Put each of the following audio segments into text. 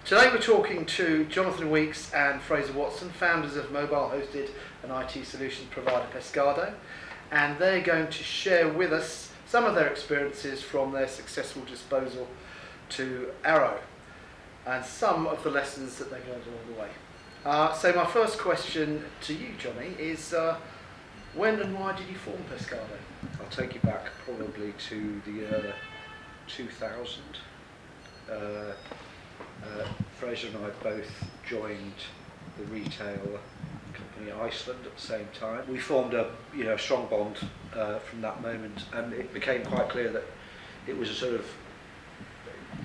Today we're talking to Jonathan Weeks and Fraser Watson, founders of mobile hosted and IT solutions provider Pescado, and they're going to share with us some of their experiences from their successful disposal to Arrow and some of the lessons that they've learned along the way. So my first question to you, Johnny, is when and why did you form Pescado? I'll take you back probably to the year 2000. Fraser and I both joined the retail company Iceland at the same time. We formed a strong bond from that moment, and it became quite clear that it was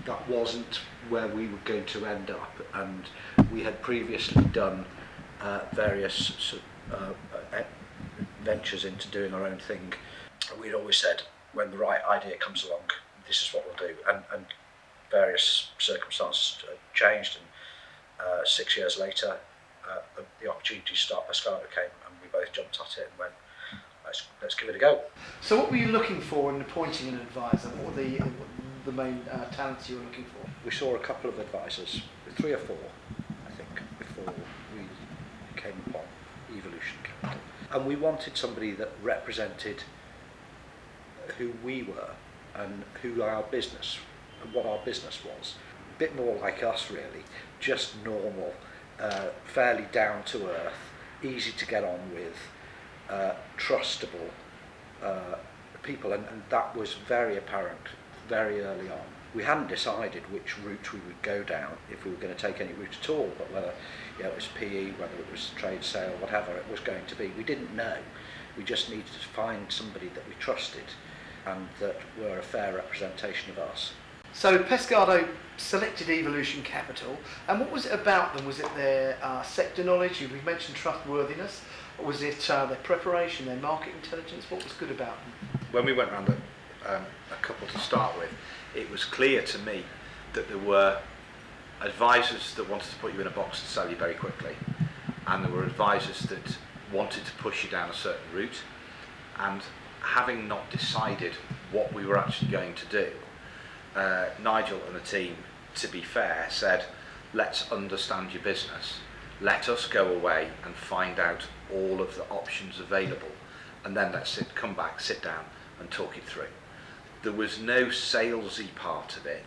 that wasn't where we were going to end up. And we had previously done various ventures into doing our own thing. We'd always said, when the right idea comes along, this is what we'll do. And various circumstances changed, and 6 years later, the opportunity to start Pescado came, and we both jumped at it and went, let's give it a go. So what were you looking for in appointing an advisor? What were the main talents you were looking for? We saw a couple of advisors, 3 or 4, I think, before we came upon Evolution Capital. And we wanted somebody that represented who we were and what our business was. A bit more like us, really, just normal, fairly down to earth, easy to get on with, trustable people, and that was very apparent very early on. We hadn't decided which route we would go down, if we were going to take any route at all, but whether it was PE, whether it was trade sale, whatever it was going to be, we didn't know. We just needed to find somebody that we trusted and that were a fair representation of us. So Pescado selected Evolution Capital, and what was it about them? Was it their sector knowledge? We've mentioned trustworthiness. Or was it their preparation, their market intelligence? What was good about them? When we went around a couple to start with, it was clear to me that there were advisors that wanted to put you in a box and sell you very quickly, and there were advisors that wanted to push you down a certain route. And having not decided what we were actually going to do, Nigel and the team, to be fair, said, let's understand your business, let us go away and find out all of the options available, and then let's come back, sit down and talk it through. There was no salesy part of it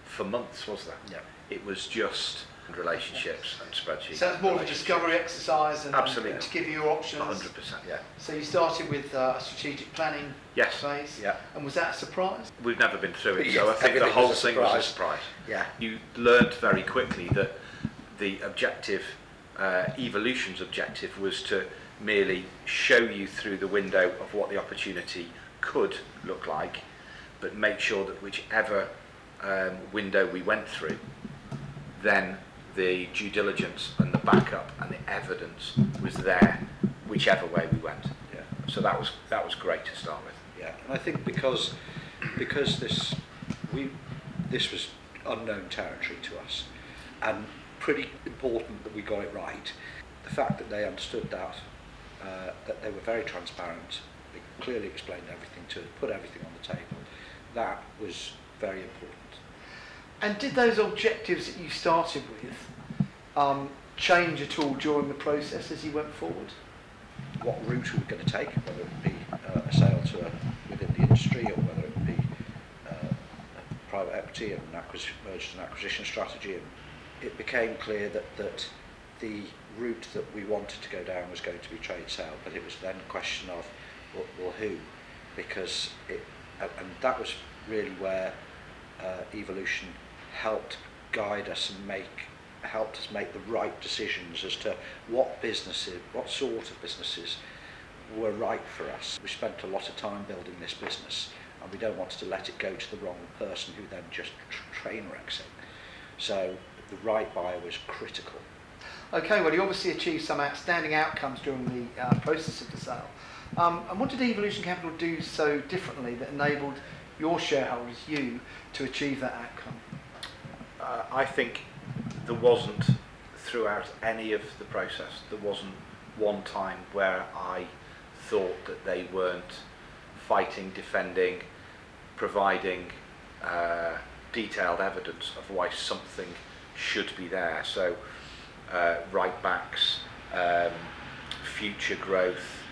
for months, was there? Yeah. It was just relationships and spreadsheets. So it's more of a discovery exercise and Absolutely. To give you your options. 100%, yeah. So you started with a strategic planning phase, Yeah. And was that a surprise? We've never been through it, Yes, so I think the everything whole was a thing was a surprise. surprise. Yeah. You learned very quickly that the objective, Evolution's objective, was to merely show you through the window of what the opportunity could look like, but make sure that whichever window we went through, then the due diligence and the backup and the evidence was there whichever way we went. Yeah. So that was great to start with. Yeah, and I think because this was unknown territory to us, and pretty important that we got it right. The fact that they understood that they were very transparent, they clearly explained everything to us, put everything on the table. That was very important. And did those objectives that you started with change at all during the process as you went forward? What route we were going to take, whether it be a sale within the industry, or whether it be private equity and mergers and acquisition strategy, and it became clear that the route that we wanted to go down was going to be trade sale, but it was then a question of well who, because and that was really where Evolution helped guide us and helped us make the right decisions as to what sort of businesses were right for us. We spent a lot of time building this business, and we don't want to let it go to the wrong person who then just train wrecks it. So the right buyer was critical. Okay, well, you obviously achieved some outstanding outcomes during the process of the sale. And what did Evolution Capital do so differently that enabled your shareholders, you, to achieve that outcome? I think there wasn't, throughout any of the process, there wasn't one time where I thought that they weren't fighting, defending, providing detailed evidence of why something should be there. So right backs, future growth,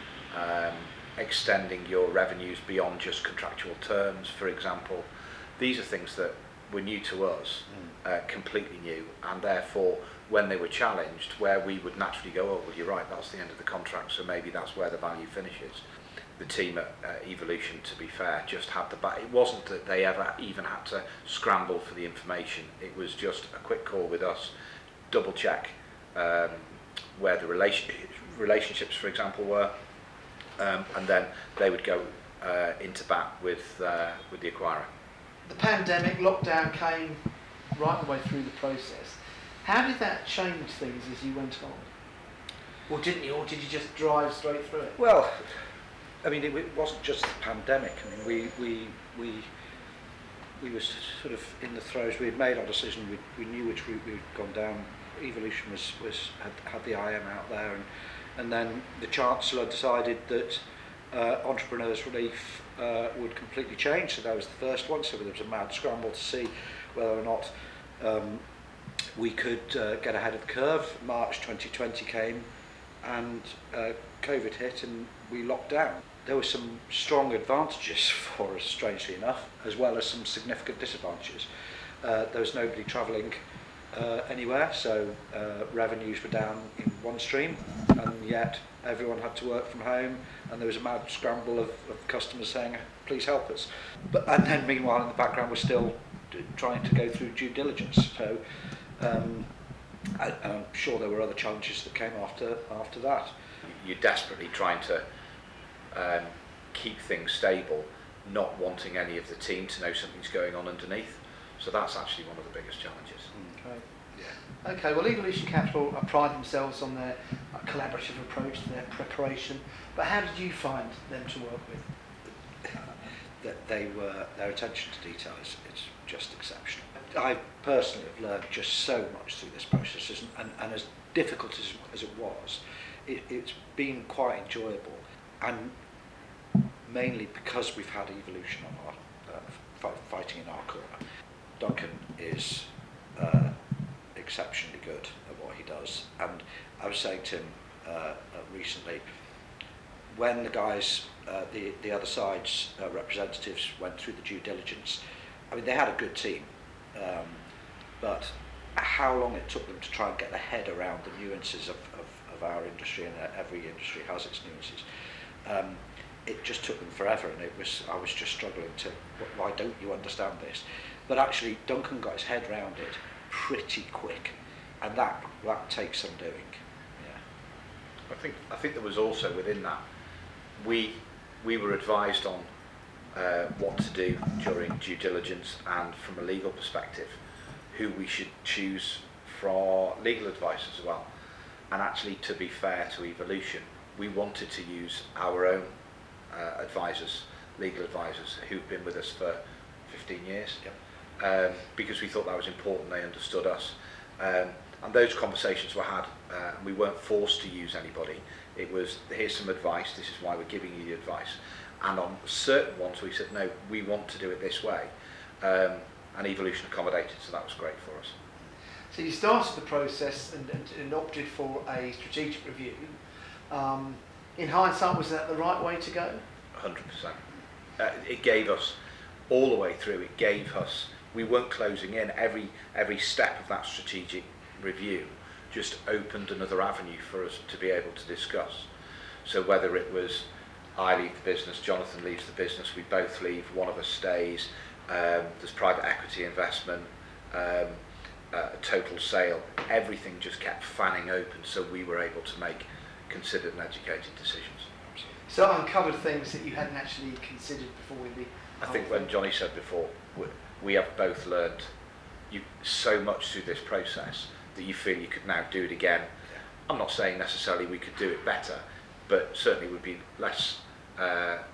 extending your revenues beyond just contractual terms, for example. These are things that were new to us, completely new, and therefore when they were challenged, where we would naturally go, oh well, you're right, that's the end of the contract, so maybe that's where the value finishes. The team at Evolution, to be fair, just had the it wasn't that they ever even had to scramble for the information. It was just a quick call with us, double check where the relationships, for example, were, and then they would go into bat with the acquirer. The pandemic, lockdown came right the way through the process. How did that change things as you went on? Or did you just drive straight through it? Well, I mean, it wasn't just the pandemic. I mean, we were sort of in the throes. We had made our decision. We knew which route we'd gone down. Evolution had the IM out there, and then the Chancellor decided that Entrepreneurs Relief would completely change. So that was the first one. So there was a mad scramble to see whether or not we could get ahead of the curve. March 2020 came, and COVID hit, and we locked down. There were some strong advantages for us, strangely enough, as well as some significant disadvantages. There was nobody travelling anywhere, so revenues were down in one stream, and yet everyone had to work from home, and there was a mad scramble of customers saying, please help us. And then meanwhile in the background we're still trying to go through due diligence. So I'm sure there were other challenges that came after that. You're desperately trying to keep things stable, not wanting any of the team to know something's going on underneath. So that's actually one of the biggest challenges. Okay. Yeah. Okay, well, Evolution Capital pride themselves on their collaborative approach to their preparation, but how did you find them to work with? Their attention to detail is just exceptional. I personally have learned just so much through this process, and as difficult as it was, it's been quite enjoyable, and mainly because we've had Evolution on our fighting in our corner. Duncan is exceptionally good at what he does, and I was saying to him recently, when the guys, the other side's representatives went through the due diligence, I mean, they had a good team, but how long it took them to try and get their head around the nuances of our industry, and every industry has its nuances. It just took them forever, and I was just struggling to, why don't you understand this? But actually, Duncan got his head around it pretty quick, and that takes some doing. Yeah. I think there was also within that, we were advised on what to do during due diligence, and from a legal perspective, who we should choose for legal advice as well. And actually, to be fair to Evolution, we wanted to use our own advisors, legal advisors, who've been with us for 15 years. Yep. Because we thought that was important, they understood us. And those conversations were had, we weren't forced to use anybody. It was, here's some advice, this is why we're giving you the advice. And on certain ones we said, no, we want to do it this way. And Evolution accommodated, so that was great for us. So you started the process and opted for a strategic review. In hindsight, was that the right way to go? 100%. It gave us, all the way through, it gave us, we weren't closing in. Every step of that strategic review just opened another avenue for us to be able to discuss. So whether it was I leave the business, Jonathan leaves the business, we both leave, one of us stays, there's private equity investment, total sale, everything just kept fanning open, so we were able to make considered and educated decisions. So I uncovered things that you hadn't actually considered before with the... I think when Johnny said before, we have both learned so much through this process that you feel you could now do it again. Yeah. I'm not saying necessarily we could do it better, but certainly would be less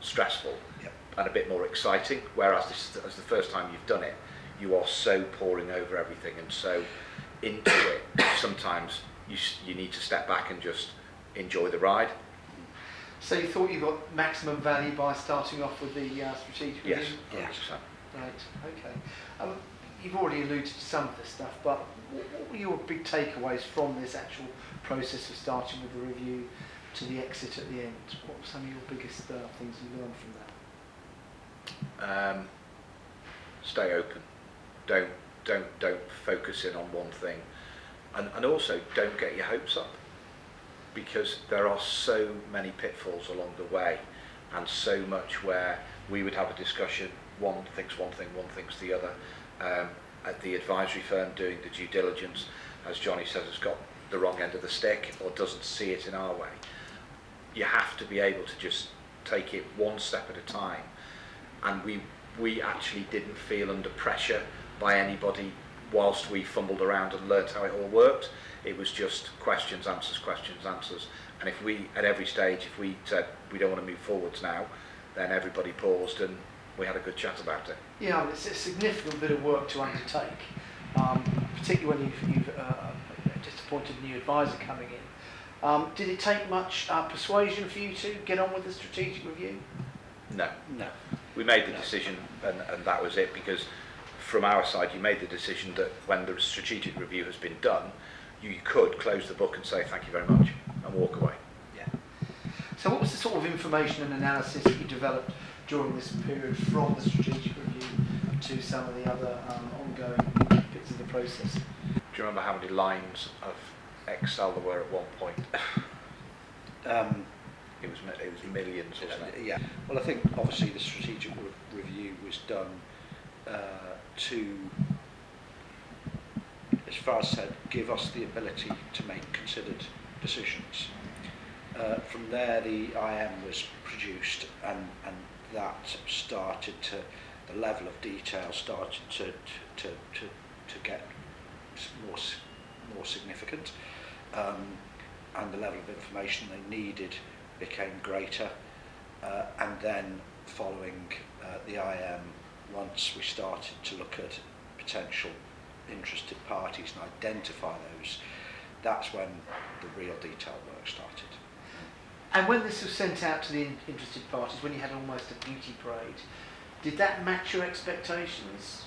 stressful. Yep. And a bit more exciting, whereas this is the first time you've done it, you are so pouring over everything and so into it, sometimes you need to step back and just enjoy the ride. So you thought you got maximum value by starting off with the strategic review? Yes, 100%. Right, okay. you've already alluded to some of this stuff, but what were your big takeaways from this actual process of starting with the review to the exit at the end? What were some of your biggest things you learned from that? Stay open. Don't focus in on one thing, and also don't get your hopes up, because there are so many pitfalls along the way, and so much where we would have a discussion, one thinks one thing, one thinks the other. At the advisory firm doing the due diligence, as Johnny says, has got the wrong end of the stick or doesn't see it in our way. You have to be able to just take it one step at a time, and we actually didn't feel under pressure by anybody whilst we fumbled around and learnt how it all worked. It was just questions, answers, and if we, at every stage, if we said we don't want to move forwards now, then everybody paused and we had a good chat about it. Yeah, I mean, it's a significant bit of work to undertake, particularly when you've just appointed a new advisor coming in. Did it take much persuasion for you to get on with the strategic review? No. No. We made the decision, and that was it, because from our side you made the decision that when the strategic review has been done, you could close the book and say thank you very much and walk away. Yeah. So what was the sort of information and analysis that you developed during this period, from the strategic review to some of the other ongoing bits of the process? Do you remember how many lines of Excel there were at one point? It was millions, wasn't it? Yeah. Well, I think obviously the strategic review was done to, as far as said, give us the ability to make considered decisions. From there, the IM was produced, and that started to, the level of detail started to get more significant, and the level of information they needed became greater, and then following the IM, once we started to look at potential interested parties and identify those, that's when the real detailed work started. And when this was sent out to the interested parties, when you had almost a beauty parade, did that match your expectations?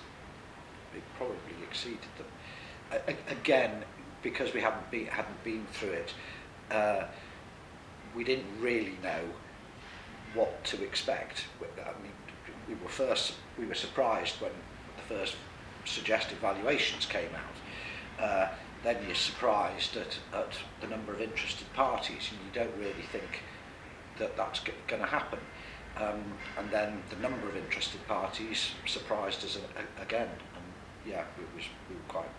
It probably exceeded them. Again, because we hadn't been through it, we didn't really know what to expect. I mean, we were surprised when the first suggested valuations came out. Then you're surprised at the number of interested parties, and you don't really think that that's going to happen. And then the number of interested parties surprised us again, and yeah, we were quite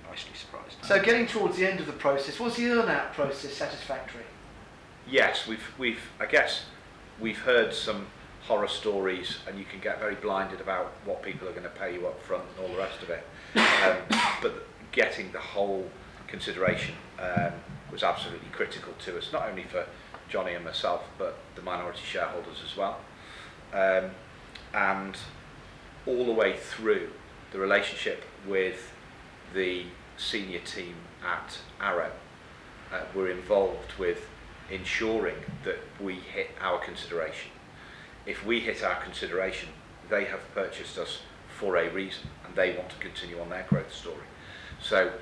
nicely surprised. So getting towards the end of the process, was the earn-out process satisfactory? Yes, I guess we've heard some horror stories, and you can get very blinded about what people are going to pay you up front and all the rest of it. But getting the whole consideration was absolutely critical to us, not only for Johnny and myself, but the minority shareholders as well. And all the way through, the relationship with the senior team at Arrow were involved with ensuring that we hit our consideration. If we hit our consideration, they have purchased us for a reason, and they want to continue on their growth story. So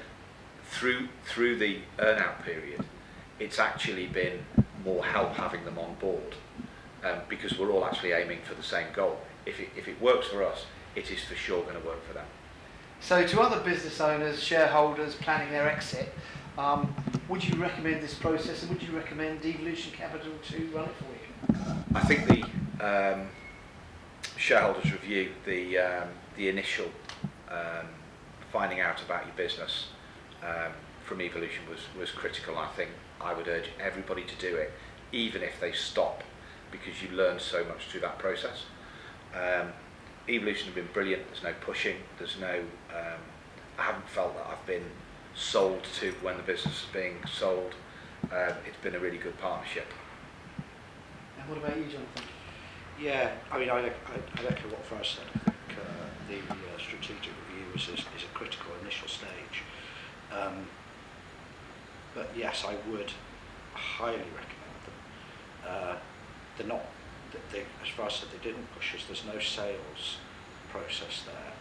through the earn-out period, it's actually been more help having them on board, because we're all actually aiming for the same goal. If it works for us, it is for sure going to work for them. So to other business owners, shareholders planning their exit, would you recommend this process, and would you recommend Devolution Capital to run it for you? I think the shareholders review, the initial finding out about your business from Evolution was critical. I think I would urge everybody to do it, even if they stop, because you learn so much through that process. Evolution have been brilliant. There's no pushing. There's no. I haven't felt that I've been sold to when the business is being sold. It's been a really good partnership. And what about you, Jonathan? Yeah, I mean, I echo what Fraz said. I think the strategic review is a critical initial stage. But yes, I would highly recommend them. They're not, as Fraz said, they didn't push us. There's no sales process there.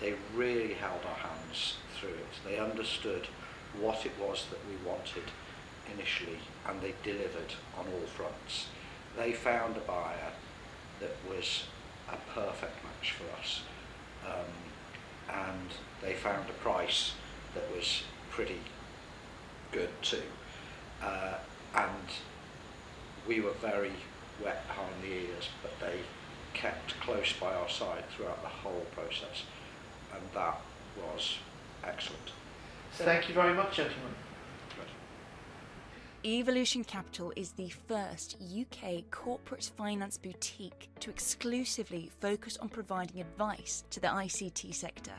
they really held our hands through it. They understood what it was that we wanted initially, and they delivered on all fronts. They found a buyer that was a perfect match for us, and they found a price that was pretty good too. And we were very wet behind the ears, but they kept close by our side throughout the whole process, and that was excellent. Thank you very much, gentlemen. Evolution Capital is the first UK corporate finance boutique to exclusively focus on providing advice to the ICT sector.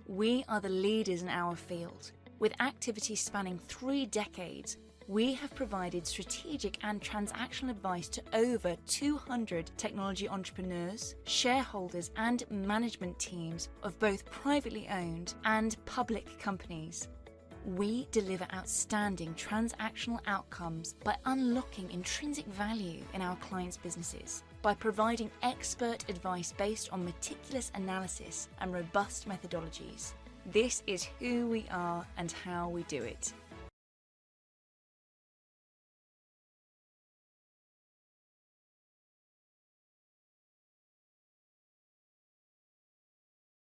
We are the leaders in our field. With activities spanning 3 decades, we have provided strategic and transactional advice to over 200 technology entrepreneurs, shareholders and management teams of both privately owned and public companies. We deliver outstanding transactional outcomes by unlocking intrinsic value in our clients' businesses, by providing expert advice based on meticulous analysis and robust methodologies. This is who we are and how we do it.